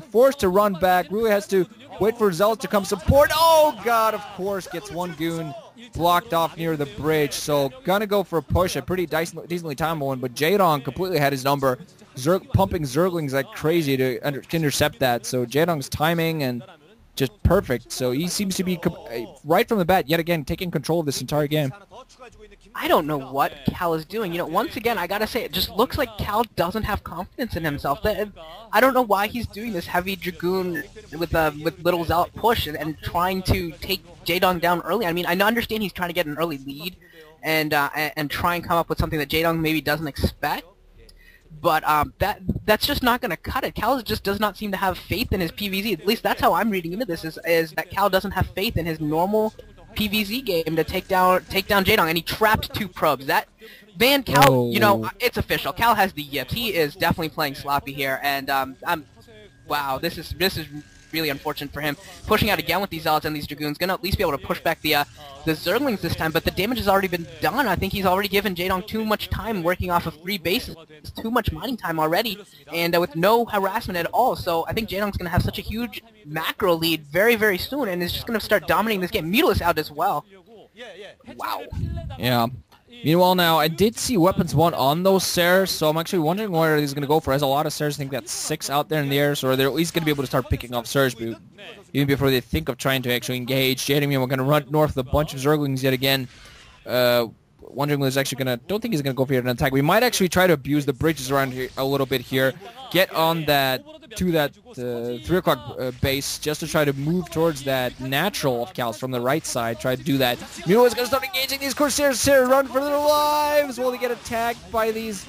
forced to run back. Really has to wait for Zealot to come support. Oh god, of course, gets one goon blocked off near the bridge. So gonna go for a push, a pretty decently timed one, but Jaedong completely had his number. Pumping Zerglings like crazy to intercept that. So Jaedong's timing and just perfect. So he seems to be right from the bat, yet again, taking control of this entire game. I don't know what Cal is doing. You know, once again, I gotta say, it just looks like Cal doesn't have confidence in himself. I don't know why he's doing this heavy Dragoon with little Zealot push and trying to take Jaedong down early. I mean, I understand he's trying to get an early lead and try and come up with something that Jaedong maybe doesn't expect. But that's just not going to cut it. Cal just does not seem to have faith in his PvZ. At least that's how I'm reading into this, is that Cal doesn't have faith in his normal PvZ game to take down Jaedong, and he trapped 2 probes. That man, Cal, you know, it's official. Cal has the yips. He is definitely playing sloppy here, and wow, this is really unfortunate for him. Pushing out again with these Zealots and these Dragoons, gonna at least be able to push back the Zerglings this time, but the damage has already been done. I think he's already given Jaedong too much time working off of 3 bases. It's too much mining time already, and with no harassment at all. So I think Jaedong's gonna have such a huge macro lead very, very soon, and is just gonna start dominating this game. Mutalisk out as well. Wow. Yeah. Meanwhile, now, I did see Weapons 1 on those Sares, so I'm actually wondering where he's going to go for. Has a lot of Sares. I think that's 6 out there in the air, so they're at least going to be able to start picking off Sares even before they think of trying to actually engage. Jaedong, we're going to run north with a bunch of Zerglings yet again. Wondering when he's actually going to... Don't think he's going to go for an attack. We might actually try to abuse the bridges around here a little bit here. Get on that... to that 3 o'clock base just to try to move towards that natural of Cal's from the right side. Try to do that. Milo is going to start engaging these Corsairs here. Run for their lives. Will they get attacked by these...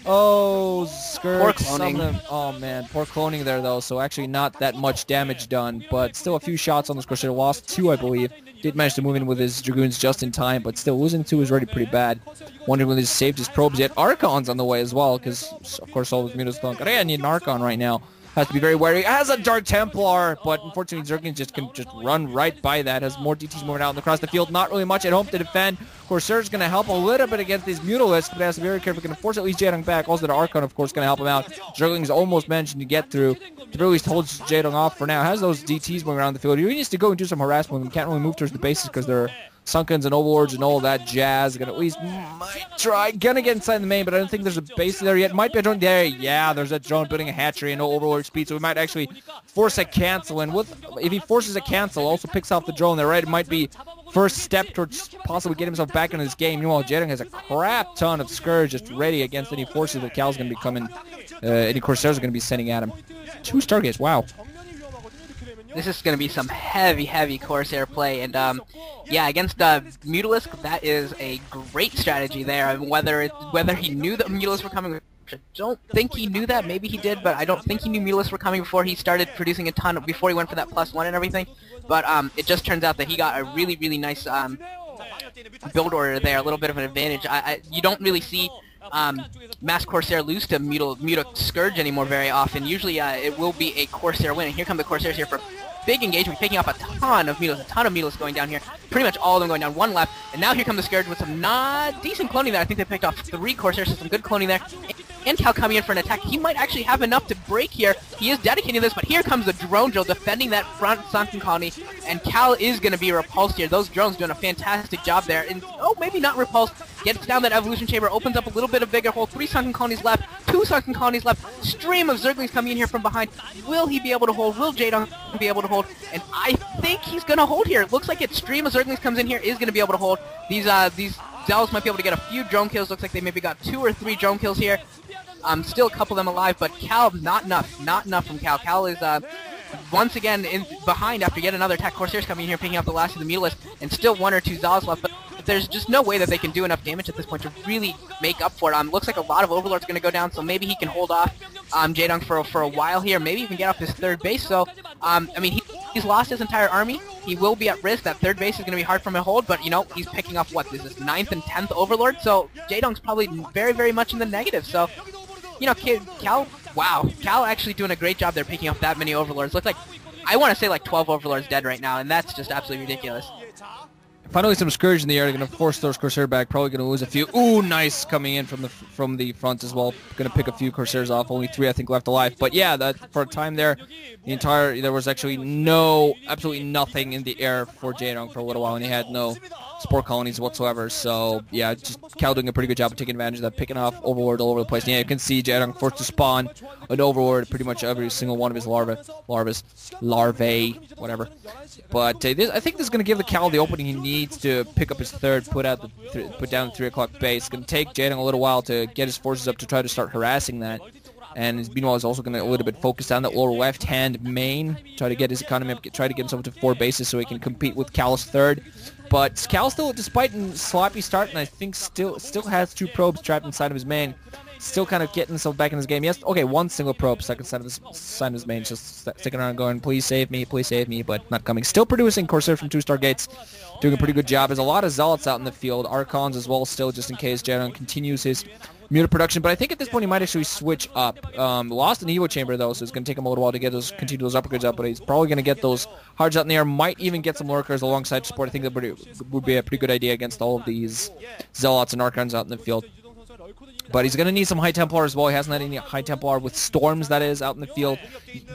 Oh, Scourge. Poor cloning. Oh, man. Poor cloning there, though. So actually not that much damage done. But still a few shots on this Corsair. Lost 2, I believe. Did manage to move in with his Dragoons just in time, but still losing 2 is already pretty bad. Wondering when he's saved his probes yet. Archon's on the way as well, because of course all those Mutos don't. I need an Archon right now. Has to be very wary. Has a Dark Templar, but unfortunately Zerglings can just run right by that. Has more DTs moving out across the field. Not really much at home to defend. Corsair's going to help a little bit against these Mutalisks, but has to be very careful. Going to force at least Jaedong back. Also the Archon, of course, going to help him out. Zerglings almost managing to get through. To at least holds Jaedong off for now. Has those DTs moving around the field. He needs to go and do some harassment with them. Can't really move towards the bases because they're Sunkens and Overlords and all of that jazz. Gonna at least might try. Gonna get inside the main, but I don't think there's a base there yet. Might be a drone there. Yeah, there's a drone building a hatchery and no Overlord speed, so we might actually force a cancel. And if he forces a cancel, also picks off the drone there, right? It might be first step towards possibly getting himself back into this game. Meanwhile, Jaedong has a crap ton of Scourge just ready against any forces that Cal's gonna be coming, any Corsairs are gonna be sending at him. 2 Stargates, wow. This is going to be some heavy, heavy Corsair play, and yeah, against Mutalisk, that is a great strategy there. I mean, whether he knew that Mutalisks were coming, I don't think he knew that. Maybe he did, but I don't think he knew Mutalisks were coming before he started producing a ton, before he went for that +1 and everything. But it just turns out that he got a really, really nice build order there, a little bit of an advantage. You don't really see Mass Corsair lose to Muta Scourge anymore very often. Usually it will be a Corsair win, and here come the Corsairs here for big engagement, picking up a ton of Mutas going down here. Pretty much all of them going down, 1 left, and now here come the Scourge with some decent cloning there. I think they picked off 3 Corsairs, so some good cloning there. And Cal coming in for an attack. He might actually have enough to break here. He is dedicating this, but here comes the drone drill defending that front sunken colony, and Cal is going to be repulsed here. Those drones doing a fantastic job there. And oh, maybe not repulsed. Gets down that evolution chamber, opens up a little bit of bigger hole. 3 sunken colonies left, 2 sunken colonies left. Stream of Zerglings coming in here from behind. Will he be able to hold? Will Jaedong be able to hold? And I think he's going to hold here. It looks like it. Stream of Zerglings comes in here, is going to be able to hold. These Zealots might be able to get a few drone kills. Looks like they maybe got 2 or 3 drone kills here. Still a couple of them alive, but Cal, not enough. Not enough from Cal. Cal is once again behind after yet another attack. Corsairs coming in here, picking up the last of the Mutalisks, and still 1 or 2 Zealots left, but there's just no way that they can do enough damage at this point to really make up for it. Looks like a lot of Overlords going to go down, so maybe he can hold off Jaedong for a while here, maybe even get off his 3rd base. So, I mean, he's lost his entire army. He will be at risk. That 3rd base is going to be hard for him to hold, but, you know, he's picking up, what, this is 9th and 10th Overlord, so Jaedong's probably very, very much in the negative. So, you know, Cal, wow, Cal actually doing a great job there picking up that many Overlords. Looks like, I want to say like 12 Overlords dead right now, and that's just absolutely ridiculous. Finally, some Scourge in the air. They're going to force those Corsair back. Probably going to lose a few. Ooh, nice coming in from the front as well. Going to pick a few Corsairs off. Only 3, I think, left alive. But yeah, that for a time there, there was actually absolutely nothing in the air for Jaedong for a little while, and he had no spore colonies whatsoever. So yeah, just Cal doing a pretty good job of taking advantage of that, picking off Overlord all over the place. And yeah, you can see Jaedong forced to spawn an Overlord pretty much every single one of his larvae, whatever. But I think this is going to give the Cal the opening he needs to pick up his third, put down the 3 o'clock base. It's going to take Jaedong a little while to get his forces up to try to start harassing that. And meanwhile, he's also going to a little bit focus on that lower left-hand main, try to get his economy up, try to get himself to 4 bases so he can compete with Cal's third. But Cal still, despite a sloppy start, and I think still has 2 probes trapped inside of his main, still kind of getting himself back in his game. Yes, okay, 1 single probe stuck inside of his main, just sticking around going, please save me, but not coming. Still producing Corsair from 2 Stargates, doing a pretty good job. There's a lot of Zealots out in the field, Archons as well still, just in case Jaedong continues his Muta production, but I think at this point he might actually switch up. Lost an Evo Chamber though, so it's going to take him a little while to continue those upgrades up, but he's probably going to get those hards out in the air, might even get some Lurkers alongside support. I think that would be a pretty good idea against all of these Zealots and Archons out in the field. But he's going to need some High Templar as well. He hasn't had any High Templar with Storms, that is, out in the field.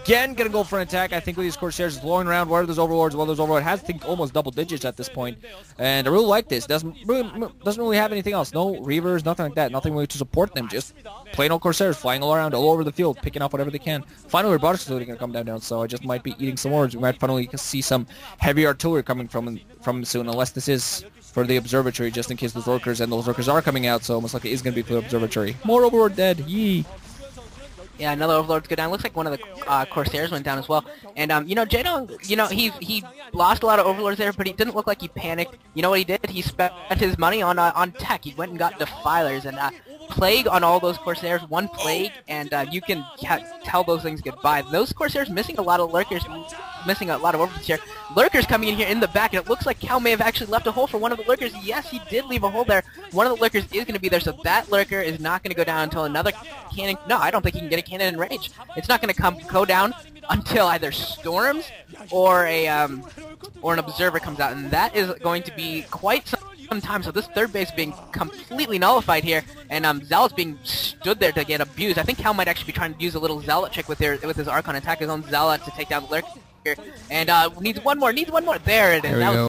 Again, going to go for an attack. I think with these Corsairs blowing around. What are those Overlords? Well, those Overlord has, I think, almost double digits at this point. And I really like this. Doesn't really have anything else. No Reavers, nothing like that. Nothing really to support them. Just plain old Corsairs flying all around, all over the field, picking off whatever they can. Finally, robotics facility going to come down, so I just might be eating some words. We might finally see some heavy artillery coming from him soon, unless this is for the observatory, just in case those Lurkers are coming out, so almost like it is going to be for the observatory. More Overlord dead, yee! Yeah, another Overlord's go down. Looks like one of the Corsairs went down as well. And, Jaedong, he lost a lot of Overlords there, but he didn't look like he panicked. You know what he did? He spent his money on tech. He went and got Defilers, and Plague on all those Corsairs, 1 Plague, and you can tell those things goodbye. Those Corsairs missing a lot of Lurkers, missing a lot of Overlords here. Lurkers coming in here in the back, and it looks like Cal may have actually left a hole for one of the Lurkers. Yes, he did leave a hole there. One of the Lurkers is going to be there, so that Lurker is not going to go down until another cannon. No, I don't think he can get a cannon in range. It's not going to go down until either Storms or an Observer comes out, and that is going to be quite some time. So this third base being completely nullified here, and Zealot's being stood there to get abused. I think Cal might actually be trying to use a little Zealot trick with his Archon, attack his own Zealot to take down the Lurker. And needs one more. There it is. There we go.